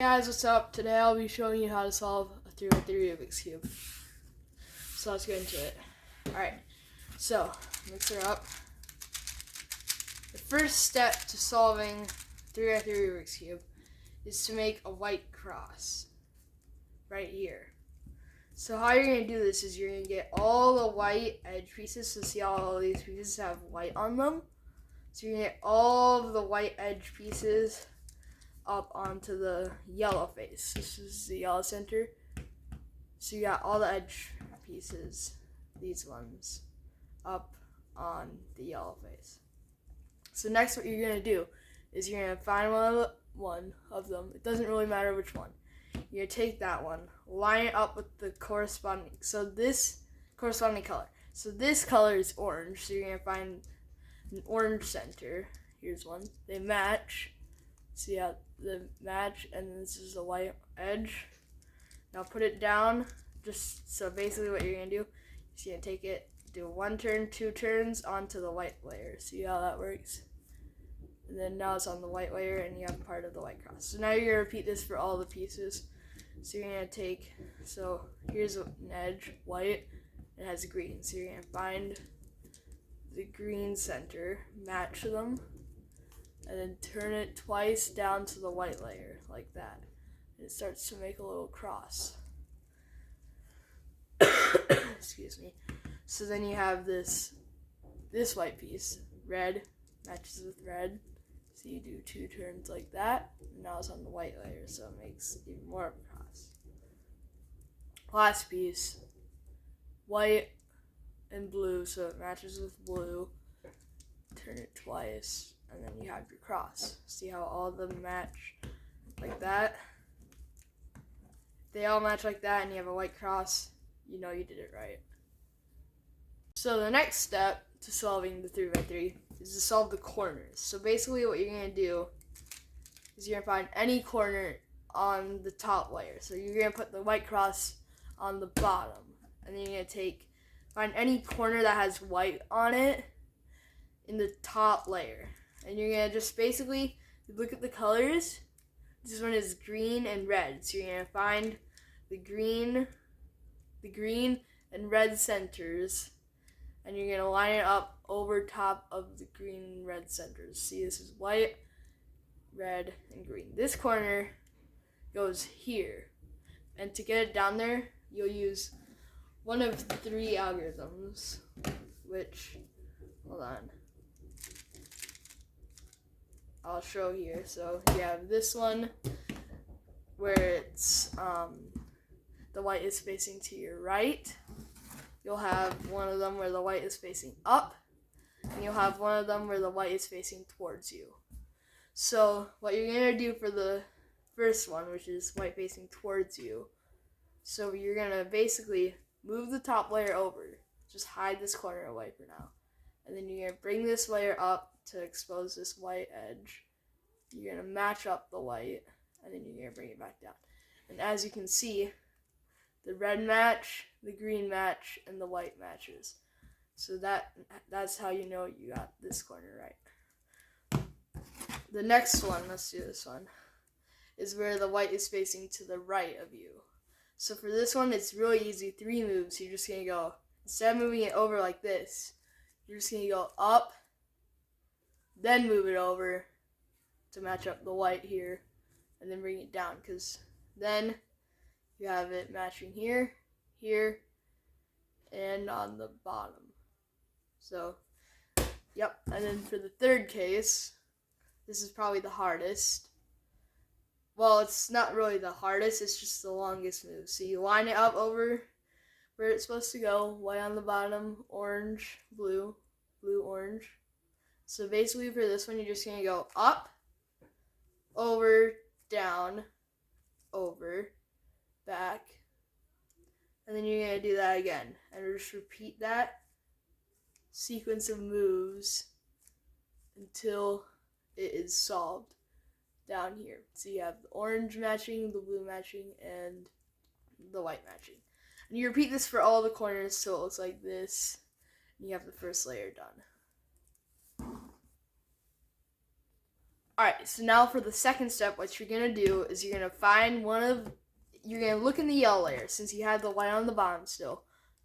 Hey guys, what's up? Today I'll be showing you how to solve a 3x3 Rubik's Cube. So let's get into it. Alright, so mixer up. The first step to solving 3x3 Rubik's Cube is to make a white cross right here. So how you're going to do this is you're going to get all the white edge pieces. So see how all these pieces have white on them? So you're going to get all of the white edge pieces up onto the yellow face. This is the yellow center. So you got all the edge pieces, these ones, up on the yellow face. So next what you're going to do is you're going to find one of them. It doesn't really matter which one. You're going to take that one, line it up with the corresponding color. So this color is orange, so you're going to find an orange center. Here's one. They match. See how the match, and this is the white edge. Now put it down. So basically what you're going to do is you're going to take it, do one turn, two turns onto the white layer. See how that works? And then now it's on the white layer and you have part of the white cross. So now you're going to repeat this for all the pieces. So you're going to take, so here's an edge, white, it has green. So you're going to find the green center, match them, and then turn it twice down to the white layer, like that. And it starts to make a little cross. Excuse me. So then you have this white piece, red, matches with red. So you do two turns like that, and now it's on the white layer, so it makes even more of a cross. Last piece, white and blue, so it matches with blue. Turn it twice, and then you have your cross. See how all of them match like that? If they all match like that and you have a white cross, you know you did it right. So the next step to solving the 3x3 is to solve the corners. So basically what you're going to do is you're going to find any corner on the top layer. So you're going to put the white cross on the bottom, and then you're going to find any corner that has white on it in the top layer. And you're going to just basically look at the colors. This one is green and red. So you're going to find the green and red centers, and you're going to line it up over top of the green and red centers. See, this is white, red, and green. This corner goes here. And to get it down there, you'll use one of three algorithms, which, hold on, I'll show here. So you have this one where it's the white is facing to your right. You'll have one of them where the white is facing up, and you'll have one of them where the white is facing towards you. So what you're going to do for the first one, which is white facing towards you, so you're going to basically move the top layer over. Just hide this corner away for now. And then you're going to bring this layer up to expose this white edge. You're going to match up the white, and then you're going to bring it back down. And as you can see, the red match, the green match, and the white matches. So that's how you know you got this corner right. The next one, let's do this one, is where the white is facing to the right of you. So for this one, it's really easy. 3 moves. You're just going to go, instead of moving it over like this, you're just going to go up, then move it over to match up the white here, and then bring it down, because then you have it matching here, here, and on the bottom. So, yep. And then for the third case, this is probably the hardest. Well, it's not really the hardest, it's just the longest move. So you line it up over where it's supposed to go, white on the bottom, orange, blue, blue, orange. So basically for this one, you're just going to go up, over, down, over, back, and then you're going to do that again. And just repeat that sequence of moves until it is solved down here. So you have the orange matching, the blue matching, and the white matching. And you repeat this for all the corners so it looks like this, and you have the first layer done. Alright, so now for the second step, what you're going to do is you're going to find you're going to look in the yellow layer, since you have the white on the bottom still.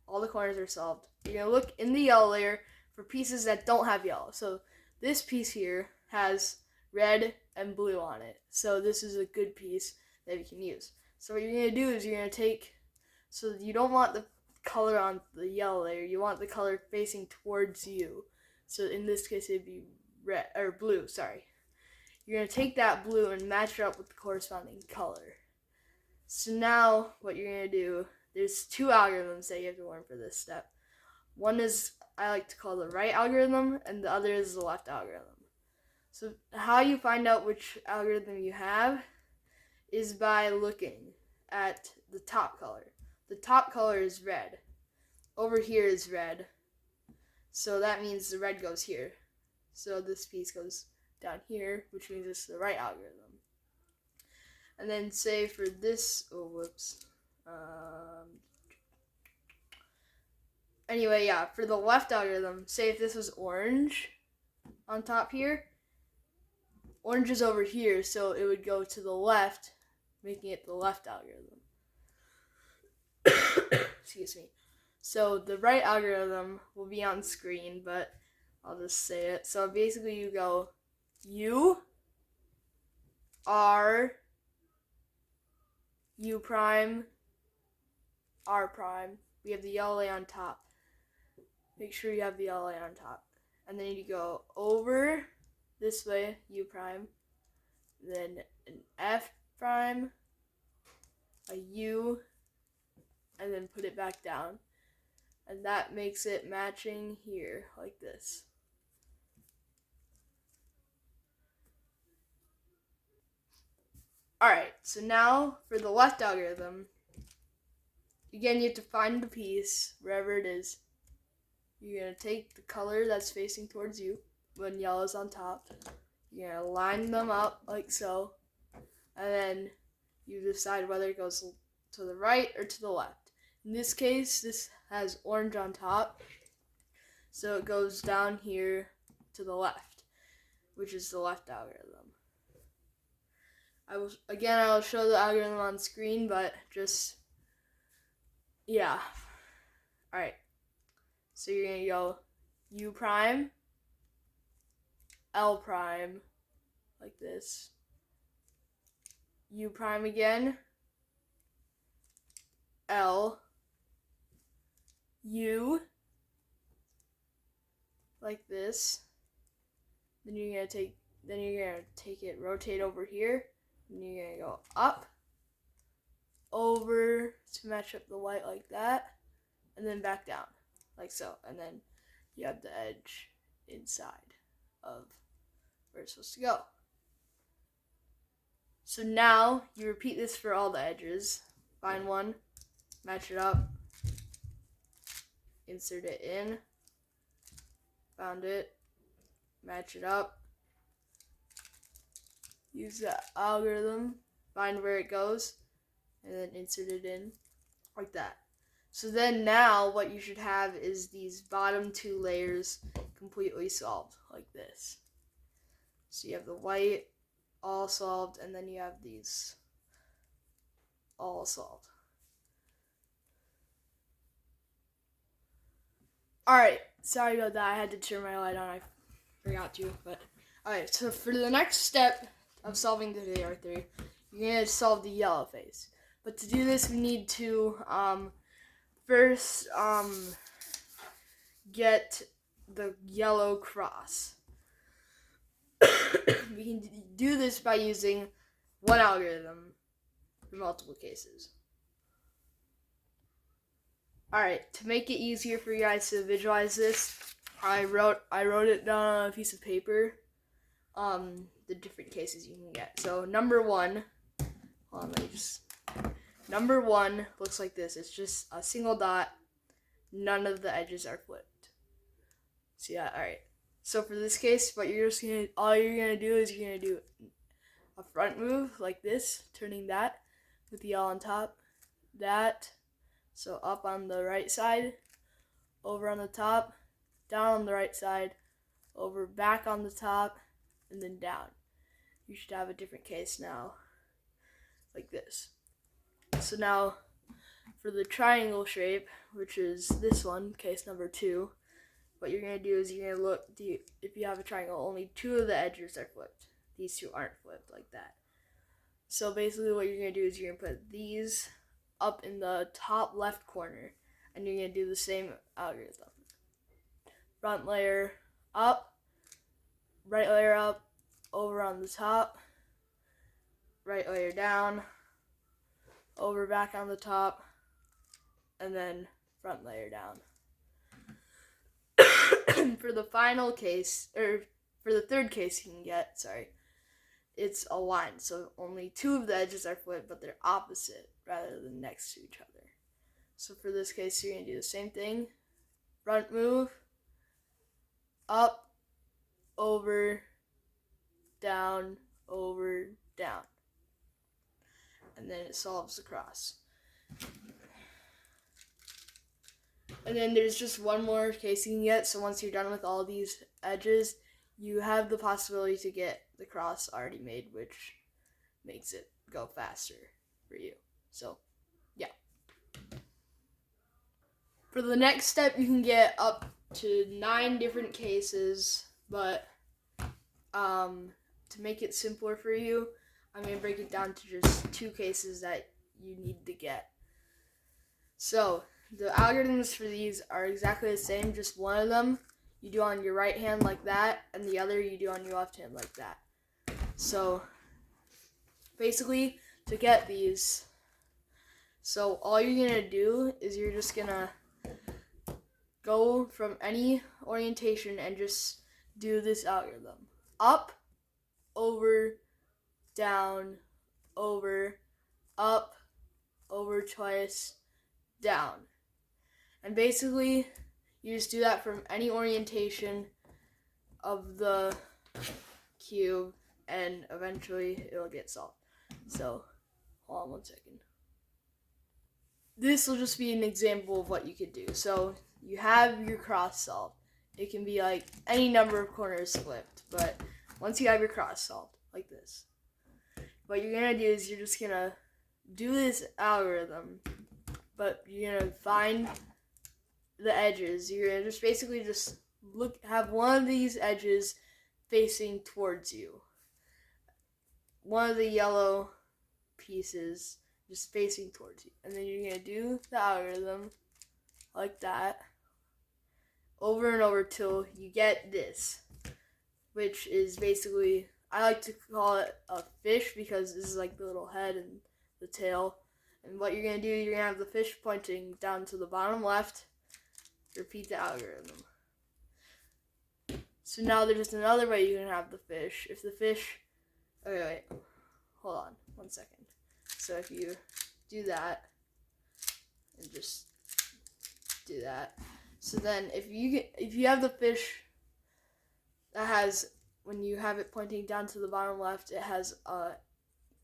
All the corners are solved. You're going to look in the yellow layer for pieces that don't have yellow. So this piece here has red and blue on it. So this is a good piece that you can use. So what you're going to do is you're going to take, so you don't want the color on the yellow layer, you want the color facing towards you. So in this case it'd be red or blue, sorry. You're going to take that blue and match it up with the corresponding color. So now what you're going to do, there's two algorithms that you have to learn for this step. One is I like to call the right algorithm, and the other is the left algorithm. So how you find out which algorithm you have is by looking at the top color. The top color is red. Over here is red. So that means the red goes here. So this piece goes down here, which means it's the right algorithm. And then say for this, anyway, yeah, for the left algorithm, say if this was orange on top here, orange is over here, so it would go to the left, making it the left algorithm. Excuse me. So the right algorithm will be on screen, but I'll just say it. So basically you go U, R, U prime, R prime. We have the yellow layer on top. Make sure you have the yellow layer on top. And then you go over this way, U prime, then an F prime, a U, and then put it back down. And that makes it matching here, like this. Alright, so now for the left algorithm, again you have to find the piece, wherever it is. You're going to take the color that's facing towards you, when yellow is on top. You're going to line them up like so, and then you decide whether it goes to the right or to the left. In this case, this has orange on top, so it goes down here to the left, which is the left algorithm. I will show the algorithm on screen, but just, yeah. Alright, so you're going to go U prime, L prime, like this, U prime again, L, U, like this. Then you're gonna take it, rotate over here, and you're gonna go up, over to match up the white like that, and then back down, like so. And then you have the edge inside of where it's supposed to go. So now you repeat this for all the edges. Find one, match it up, insert it in, found it, match it up, use the algorithm, find where it goes, and then insert it in, like that. So then now what you should have is these bottom two layers completely solved, like this. So you have the white all solved, and then you have these all solved. Alright, sorry about that. I had to turn my light on. I forgot to. But alright, so for the next step of solving the AR3, you're going to solve the yellow face. But to do this, we need to first get the yellow cross. We can do this by using one algorithm for multiple cases. Alright, to make it easier for you guys to visualize this, I wrote it down on a piece of paper, the different cases you can get. So number one looks like this. It's just a single dot, none of the edges are flipped. So yeah, alright. So for this case, all you're gonna do is you're gonna do a front move like this, turning that with the L on top, that. So up on the right side, over on the top, down on the right side, over back on the top, and then down. you should have a different case now, like this. So now, for the triangle shape, which is this one, case number 2, what you're going to do is you're going to look, if you have a triangle, only 2 of the edges are flipped. These 2 aren't flipped like that. So basically what you're going to do is you're going to put these up in the top left corner, and you're going to do the same algorithm. Front layer up, right layer up, over on the top, right layer down, over back on the top, and then front layer down. For the final case, or for the third case you can get, it's a line. So only 2 of the edges are flipped, but they're opposite rather than next to each other. So for this case, you're going to do the same thing. Front move, up, over, down, over, down. And then it solves the cross. And then there's just one more case you can get. So once you're done with all these edges, you have the possibility to get the cross already made, which makes it go faster for you. So, yeah. For the next step, you can get up to 9 different cases, but to make it simpler for you, I'm going to break it down to just 2 cases that you need to get. So, the algorithms for these are exactly the same, just one of them you do on your right hand like that, and the other you do on your left hand like that. So, basically, to get these, so all you're going to do is you're just going to go from any orientation and just do this algorithm. Up, over, down, over, up, over twice, down. And basically, you just do that from any orientation of the cube, and eventually it'll get solved. So, hold on 1 second. This will just be an example of what you could do. So, you have your cross solved. It can be like any number of corners flipped, but once you have your cross solved, like this, what you're going to do is you're just going to do this algorithm, but you're going to find the edges. You're going to just basically just have one of these edges facing towards you. One of the yellow pieces just facing towards you. And then you're going to do the algorithm like that over and over till you get this, which is basically, I like to call it a fish because this is like the little head and the tail. And what you're going to do, you're going to have the fish pointing down to the bottom left. Repeat the algorithm. So now there's just another way you can have the fish. If the fish, okay, wait, hold on 1 second. So if you do that, and just do that. So then if you have the fish that has, when you have it pointing down to the bottom left, it has a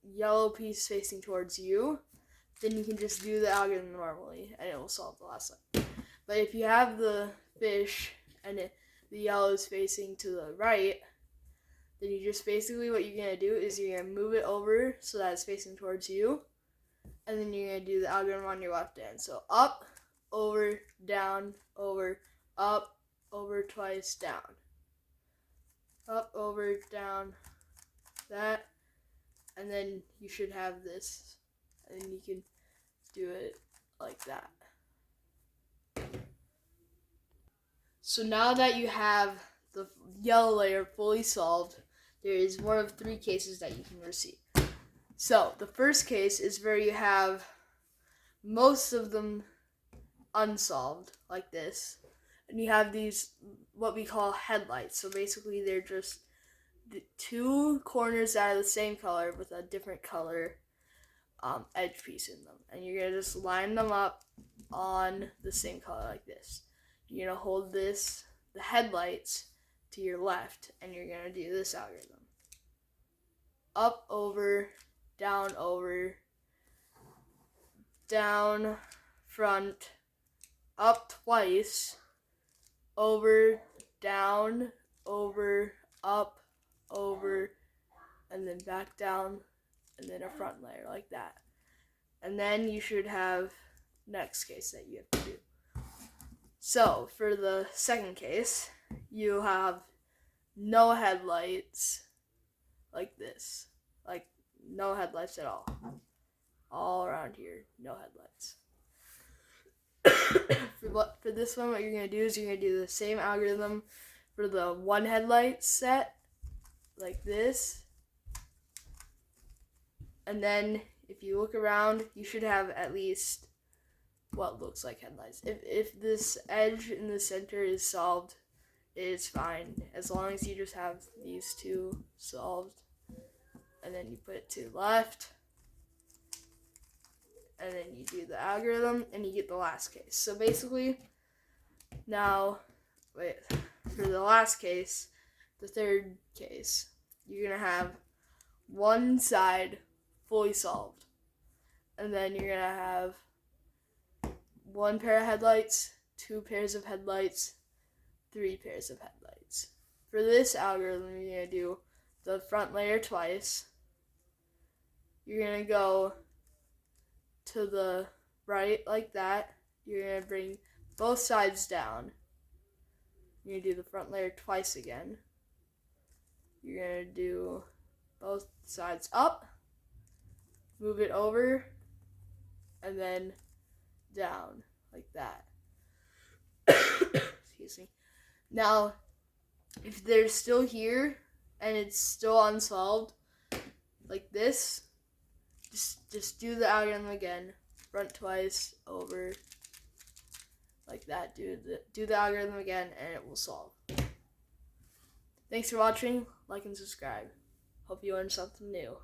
yellow piece facing towards you, then you can just do the algorithm normally and it will solve the last line. But if you have the fish and the yellow is facing to the right, then you just basically, what you're going to do is you're going to move it over so that it's facing towards you, and then you're going to do the algorithm on your left hand. So up, over, down, over, up, over twice, down. Up, over, down, that, and then you should have this, and you can do it like that. So now that you have the yellow layer fully solved, there is one of 3 cases that you can receive. So the first case is where you have most of them unsolved, like this, and you have these, what we call headlights. So basically they're just the 2 corners that are the same color with a different color edge piece in them, and you're going to just line them up on the same color like this. You're going to hold the headlights to your left, and you're going to do this algorithm. Up, over, down, front, up twice, over, down, over, up, over, and then back down, and then a front layer like that. And then you should have next case that you have to do. So for the second case, you have no headlights like this. Like no headlights at all. All around here, no headlights. For this one, what you're going to do is you're going to do the same algorithm for the one headlight set, like this. And then if you look around, you should have at least what looks like headlights. If this edge in the center is solved, it is fine. As long as you just have these two solved. And then you put it to the left. And then you do the algorithm, and you get the last case. So basically, now, for the last case, the third case, you're going to have one side fully solved. And then you're going to have one pair of headlights, two pairs of headlights, three pairs of headlights. For this algorithm, you're going to do the front layer twice. You're going to go to the right like that. You're going to bring both sides down. You're going to do the front layer twice again. You're going to do both sides up, move it over, and then down like that. Excuse me. Now, if they're still here and it's still unsolved, like this, just do the algorithm again. Front twice, over, like that. Do the algorithm again, and it will solve. Thanks for watching. Like and subscribe. Hope you learned something new.